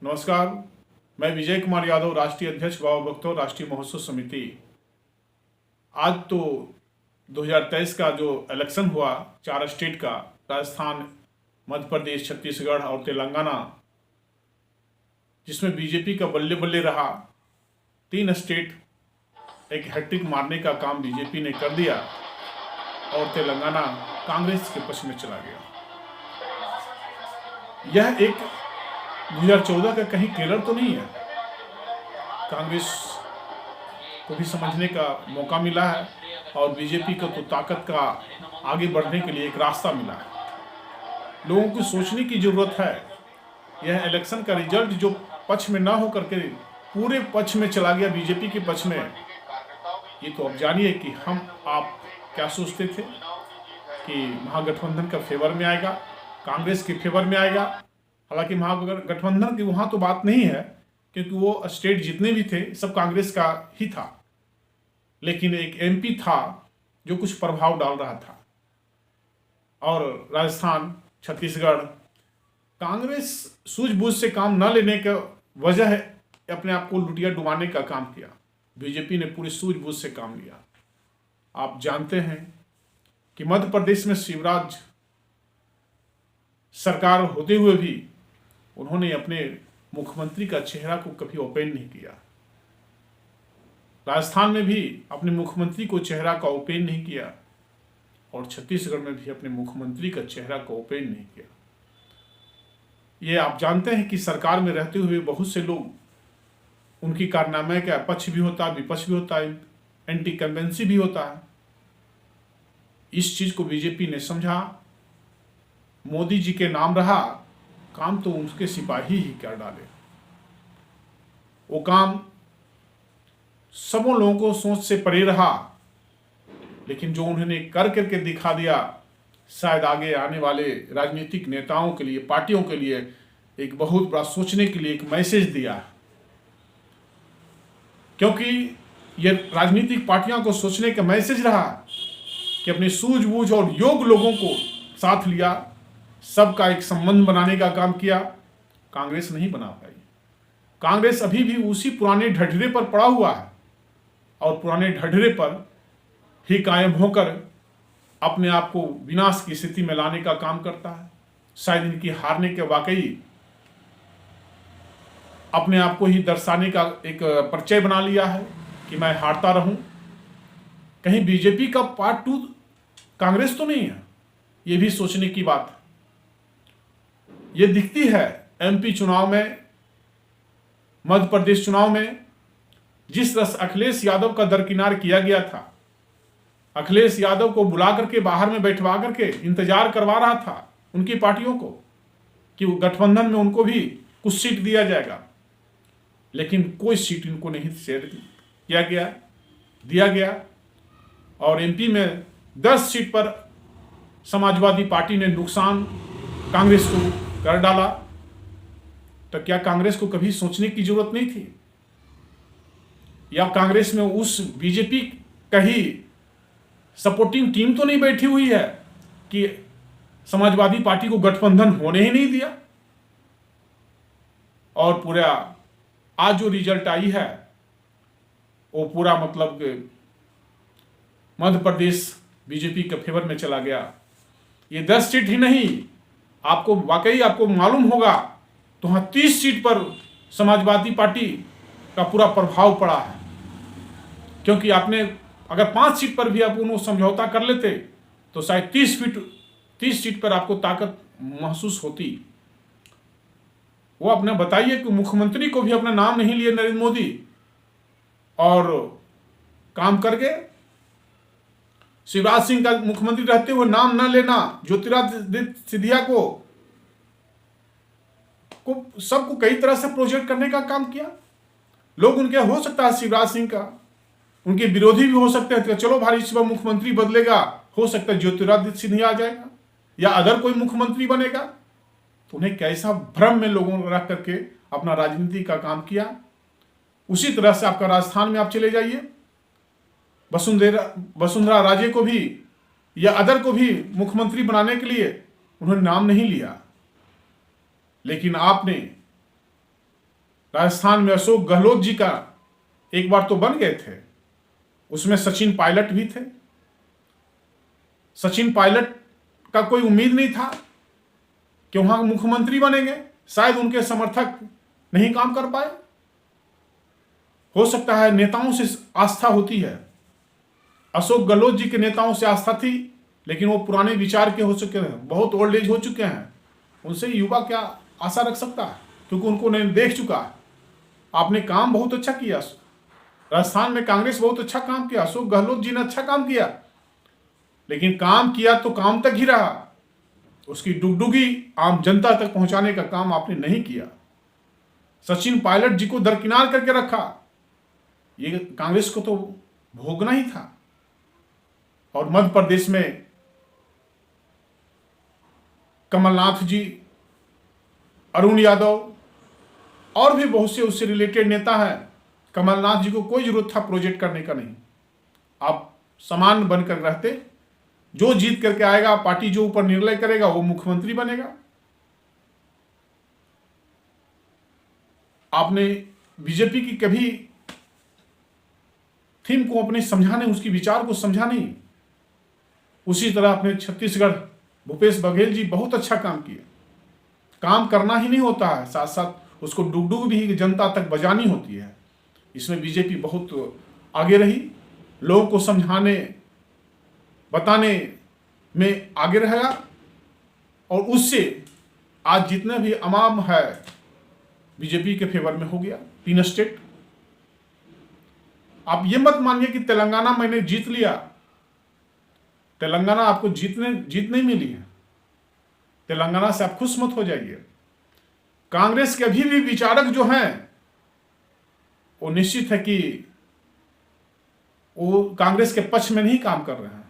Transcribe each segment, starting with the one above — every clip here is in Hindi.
नमस्कार। मैं विजय कुमार यादव, राष्ट्रीय अध्यक्ष बाबा भक्तौर राष्ट्रीय महोत्सव समिति। आज तो 2023 का जो इलेक्शन हुआ 4 स्टेट का, राजस्थान, मध्य प्रदेश, छत्तीसगढ़ और तेलंगाना, जिसमें बीजेपी का बल्ले बल्ले रहा। 3 स्टेट एक हैट्रिक मारने का काम बीजेपी ने कर दिया और तेलंगाना कांग्रेस के पक्ष में चला गया। यह एक 2014 का कहीं ट्रेलर तो नहीं है। कांग्रेस को भी समझने का मौका मिला है और बीजेपी को तो ताकत का आगे बढ़ने के लिए एक रास्ता मिला है। लोगों को सोचने की जरूरत है। यह इलेक्शन का रिजल्ट जो पक्ष में ना हो करके पूरे पक्ष में चला गया, बीजेपी के पक्ष में, ये तो अब जानिए कि हम आप क्या सोचते थे कि महागठबंधन का फेवर में आएगा, कांग्रेस के फेवर में आएगा। हालांकि महागठबंधन की वहां तो बात नहीं है, क्योंकि वो स्टेट जितने भी थे सब कांग्रेस का ही था, लेकिन एक एमपी था जो कुछ प्रभाव डाल रहा था। और राजस्थान, छत्तीसगढ़, कांग्रेस सूझबूझ से काम न लेने का वजह है अपने आप को लुटिया डुबाने का काम किया। बीजेपी ने पूरी सूझबूझ से काम लिया। आप जानते हैं कि मध्य प्रदेश में शिवराज सरकार होते हुए भी उन्होंने अपने मुख्यमंत्री का चेहरा को कभी ओपन नहीं किया। राजस्थान में भी अपने मुख्यमंत्री को चेहरा का ओपन नहीं किया और छत्तीसगढ़ में भी अपने मुख्यमंत्री का चेहरा को ओपन नहीं किया। ये आप जानते हैं कि सरकार में रहते हुए बहुत से लोग, उनकी कारनामे का पक्ष भी होता है, विपक्ष भी होता है, एंटी कन्वेंसी भी होता है। इस चीज को बीजेपी ने समझा। मोदी जी के नाम रहा, काम तो उसके सिपाही ही कर डाले। वो काम सबों लोगों को सोच से परे रहा, लेकिन जो उन्होंने कर करके दिखा दिया, शायद आगे आने वाले राजनीतिक नेताओं के लिए, पार्टियों के लिए एक बहुत बड़ा सोचने के लिए एक मैसेज दिया। क्योंकि ये राजनीतिक पार्टियों को सोचने का मैसेज रहा कि अपने सूझबूझ और योग्य लोगों को साथ लिया, सबका एक संबंध बनाने का काम किया। कांग्रेस नहीं बना पाई। कांग्रेस अभी भी उसी पुराने ढढरे पर पड़ा हुआ है और पुराने ढढरे पर ही कायम होकर अपने आप को विनाश की स्थिति में लाने का काम करता है। शायद इनकी हारने के वाकई अपने आप को ही दर्शाने का एक परिचय बना लिया है कि मैं हारता रहूं। कहीं बीजेपी का पार्ट 2 कांग्रेस तो नहीं है, ये भी सोचने की बात है। ये दिखती है एमपी चुनाव में, मध्य प्रदेश चुनाव में, जिस तरह अखिलेश यादव का दरकिनार किया गया था। अखिलेश यादव को बुला करके बाहर में बैठवा करके इंतजार करवा रहा था उनकी पार्टियों को कि वो गठबंधन में उनको भी कुछ सीट दिया जाएगा, लेकिन कोई सीट इनको नहीं शेयर दिया गया। और एमपी में 10 सीट पर समाजवादी पार्टी ने नुकसान कांग्रेस को कर डाला। तो क्या कांग्रेस को कभी सोचने की जरूरत नहीं थी? या कांग्रेस में उस बीजेपी का ही सपोर्टिंग टीम तो नहीं बैठी हुई है कि समाजवादी पार्टी को गठबंधन होने ही नहीं दिया? और पूरा आज जो रिजल्ट आई है वो पूरा मतलब मध्य प्रदेश बीजेपी के फेवर में चला गया। ये 10 सीट ही नहीं, आपको वाकई आपको मालूम होगा तो हाँ 30 सीट पर समाजवादी पार्टी का पूरा प्रभाव पड़ा है। क्योंकि आपने अगर 5 सीट पर भी आप उन्होंने समझौता कर लेते तो शायद 30 सीट पर आपको ताकत महसूस होती। वो अपने बताइए कि मुख्यमंत्री को भी अपना नाम नहीं लिए नरेंद्र मोदी और काम कर गए। शिवराज सिंह का मुख्यमंत्री रहते हुए नाम न लेना, ज्योतिरादित्य सिंधिया को सबको कई तरह से प्रोजेक्ट करने का काम किया। लोग उनके हो सकता है शिवराज सिंह का उनके विरोधी भी हो सकते हैं, तो चलो भाई इस बार मुख्यमंत्री बदलेगा, हो सकता है ज्योतिरादित्य सिंधिया आ जाएगा या अदर कोई मुख्यमंत्री बनेगा। तो उन्हें कैसा भ्रम में लोगों ने रख करके अपना राजनीति का काम किया। उसी तरह से आपका राजस्थान में आप चले जाइए, वसुंधरा राजे को भी या अदर को भी मुख्यमंत्री बनाने के लिए उन्होंने नाम नहीं लिया, लेकिन आपने राजस्थान में अशोक गहलोत जी का एक बार तो बन गए थे, उसमें सचिन पायलट भी थे। सचिन पायलट का कोई उम्मीद नहीं था कि वहां मुख्यमंत्री बनेंगे, शायद उनके समर्थक नहीं काम कर पाए। हो सकता है नेताओं से आस्था होती है, अशोक गहलोत जी के नेताओं से आस्था थी, लेकिन वो पुराने विचार के हो चुके हैं, बहुत ओल्ड एज हो चुके हैं, उनसे युवा क्या आशा रख सकता है, क्योंकि उनको नहीं देख चुका है। आपने काम बहुत अच्छा किया, राजस्थान में कांग्रेस बहुत अच्छा काम किया, अशोक गहलोत जी ने अच्छा काम किया, लेकिन काम किया तो काम तक ही रहा, उसकी डुगडुगी आम जनता तक पहुंचाने का काम आपने नहीं किया। सचिन पायलट जी को दरकिनार करके रखा, ये कांग्रेस को तो भोगना ही था। और मध्य प्रदेश में कमलनाथ जी, अरुण यादव और भी बहुत से उससे रिलेटेड नेता हैं। कमलनाथ जी को कोई जरूरत था प्रोजेक्ट करने का नहीं, आप समान बनकर रहते, जो जीत करके आएगा पार्टी जो ऊपर निर्णय करेगा वो मुख्यमंत्री बनेगा। आपने बीजेपी की कभी थीम को अपने समझा नहीं, उसकी विचार को समझा नहीं। उसी तरह अपने छत्तीसगढ़ भूपेश बघेल जी बहुत अच्छा काम किए। काम करना ही नहीं होता है, साथ साथ उसको डुगडुग भी जनता तक बजानी होती है। इसमें बीजेपी बहुत आगे रही, लोगों को समझाने बताने में आगे रहेगा, और उससे आज जितने भी अमाम है बीजेपी के फेवर में हो गया। 3 स्टेट, आप ये मत मानिए कि तेलंगाना मैंने जीत लिया, तेलंगाना आपको जीत नहीं मिली है, तेलंगाना से आप खुश मत हो जाइए। कांग्रेस के अभी भी विचारक जो हैं वो निश्चित है कि वो कांग्रेस के पक्ष में नहीं काम कर रहे हैं,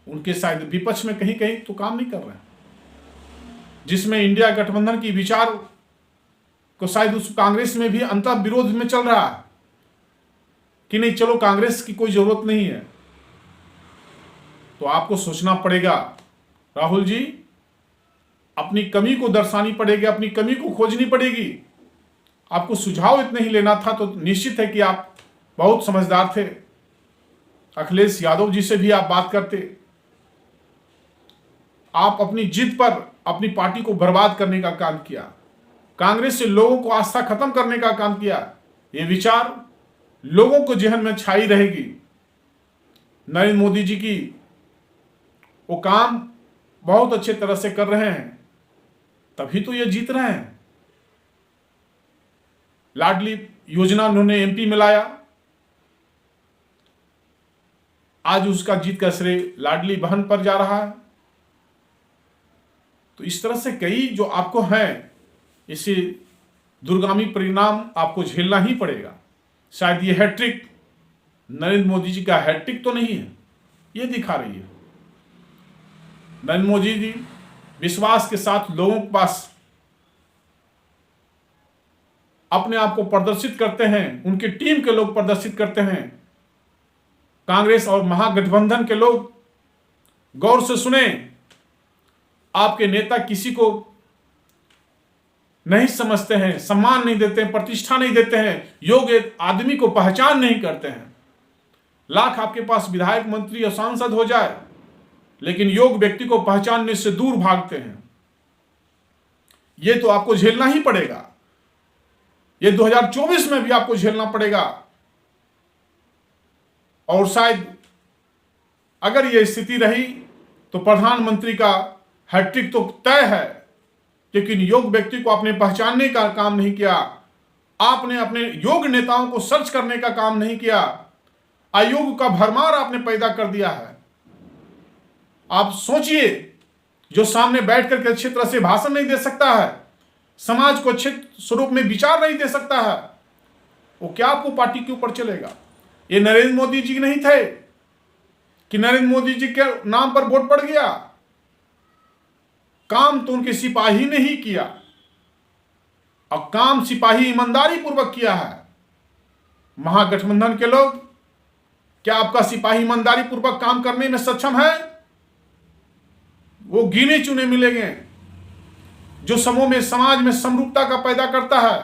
उनके शायद विपक्ष में कहीं कहीं तो काम नहीं कर रहे हैं, जिसमें इंडिया गठबंधन की विचार को शायद उस कांग्रेस में भी अंतर विरोध में चल रहा है कि नहीं, चलो कांग्रेस की कोई जरूरत नहीं है। तो आपको सोचना पड़ेगा राहुल जी, अपनी कमी को दर्शानी पड़ेगी, अपनी कमी को खोजनी पड़ेगी। आपको सुझाव इतना ही लेना था तो निश्चित है कि आप बहुत समझदार थे। अखिलेश यादव जी से भी आप बात करते, आप अपनी जिद पर अपनी पार्टी को बर्बाद करने का काम किया, कांग्रेस से लोगों को आस्था खत्म करने का काम किया। ये विचार लोगों को जहन में छाई रहेगी। नरेंद्र मोदी जी की वो काम बहुत अच्छे तरह से कर रहे हैं, तभी तो ये जीत रहे हैं। लाडली योजना उन्होंने एमपी में लाया, आज उसका जीत का श्रेय लाडली बहन पर जा रहा है। तो इस तरह से कई जो आपको हैं, इसे दूरगामी परिणाम आपको झेलना ही पड़ेगा। शायद ये हैट्रिक नरेंद्र मोदी जी का हैट्रिक तो नहीं है, ये दिखा रही है। नरेंद्र मोदी जी विश्वास के साथ लोगों के पास अपने आप को प्रदर्शित करते हैं, उनकी टीम के लोग प्रदर्शित करते हैं। कांग्रेस और महागठबंधन के लोग गौर से सुने, आपके नेता किसी को नहीं समझते हैं, सम्मान नहीं देते हैं, प्रतिष्ठा नहीं देते हैं, योग्य आदमी को पहचान नहीं करते हैं। लाख आपके पास विधायक, मंत्री और सांसद हो जाए, लेकिन योग्य व्यक्ति को पहचानने से दूर भागते हैं। यह तो आपको झेलना ही पड़ेगा, ये 2024 में भी आपको झेलना पड़ेगा। और शायद अगर यह स्थिति रही तो प्रधानमंत्री का हैट्रिक तो तय है, लेकिन योग्य व्यक्ति को आपने पहचानने का काम नहीं किया, आपने अपने योग्य नेताओं को सर्च करने का काम नहीं किया, अयोग्य का भरमार आपने पैदा कर दिया है। आप सोचिए, जो सामने बैठ करके अच्छी तरह से भाषण नहीं दे सकता है, समाज को अच्छे स्वरूप में विचार नहीं दे सकता है, वो क्या आपको पार्टी के ऊपर चलेगा? ये नरेंद्र मोदी जी नहीं थे कि नरेंद्र मोदी जी के नाम पर वोट पड़ गया। काम तो उनके सिपाही ने ही किया, और काम सिपाही ईमानदारी पूर्वक किया है। महागठबंधन के लोग, क्या आपका सिपाही ईमानदारी पूर्वक काम करने में सक्षम है? वो गिने चुने मिलेंगे जो समूह में समाज में समरूपता का पैदा करता है।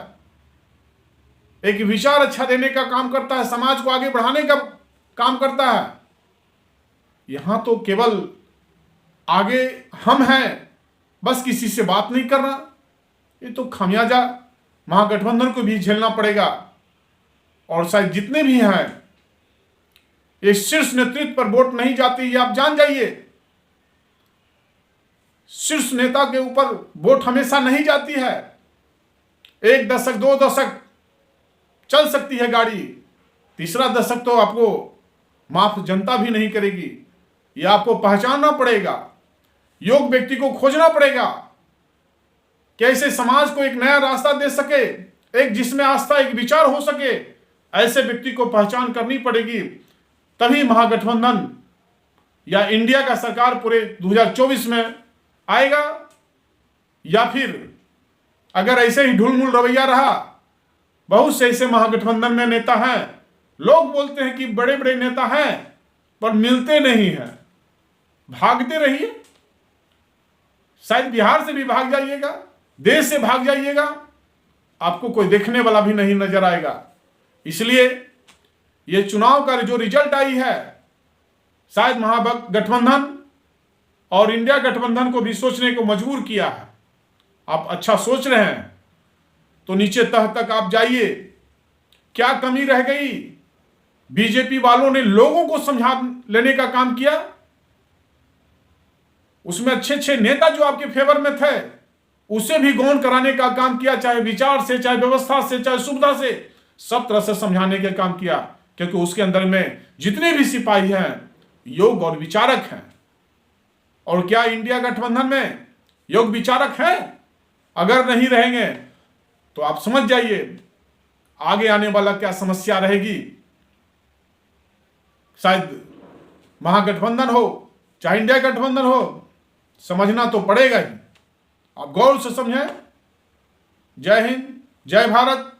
एक विचार अच्छा देने का काम करता है, समाज को आगे बढ़ाने का काम करता है। यहां तो केवल आगे हम हैं, बस किसी से बात नहीं करना। ये तो खामियाजा महागठबंधन को भी झेलना पड़ेगा। और शायद जितने भी हैं, ये शीर्ष नेतृत्व पर वोट नहीं जाती, ये आप जान जाइए। शीर्ष नेता के ऊपर वोट हमेशा नहीं जाती है। 1 दशक 2 दशक चल सकती है गाड़ी, तीसरा दशक तो आपको माफ जनता भी नहीं करेगी। ये आपको पहचानना पड़ेगा, योग्य व्यक्ति को खोजना पड़ेगा, कैसे समाज को एक नया रास्ता दे सके, एक जिसमें आस्था, एक विचार हो सके, ऐसे व्यक्ति को पहचान करनी पड़ेगी। तभी महागठबंधन या इंडिया का सरकार पूरे 2024 में आएगा। या फिर अगर ऐसे ही ढुलमुल रवैया रहा, बहुत से ऐसे महागठबंधन में नेता हैं, लोग बोलते हैं कि बड़े बड़े नेता हैं पर मिलते नहीं हैं, भागते रहिए। शायद बिहार से भी भाग जाइएगा, देश से भाग जाइएगा, आपको कोई देखने वाला भी नहीं नजर आएगा। इसलिए ये चुनाव का जो रिजल्ट आई है, शायद महागठबंधन और इंडिया गठबंधन को भी सोचने को मजबूर किया है। आप अच्छा सोच रहे हैं तो नीचे तह तक आप जाइए। क्या कमी रह गई? बीजेपी वालों ने लोगों को समझा लेने का काम किया। उसमें अच्छे अच्छे नेता जो आपके फेवर में थे, उसे भी गौण कराने का काम किया, चाहे विचार से, चाहे व्यवस्था से, चाहे सुविधा से, सब तरह से समझाने का काम किया। क्योंकि उसके अंदर में जितने भी सिपाही हैं, योग्य और विचारक हैं। और क्या इंडिया गठबंधन में योग्य विचारक हैं? अगर नहीं रहेंगे तो आप समझ जाइए आगे आने वाला क्या समस्या रहेगी। शायद महागठबंधन हो चाहे इंडिया गठबंधन हो, समझना तो पड़ेगा ही। आप गौर से समझें। जय हिंद, जय भारत।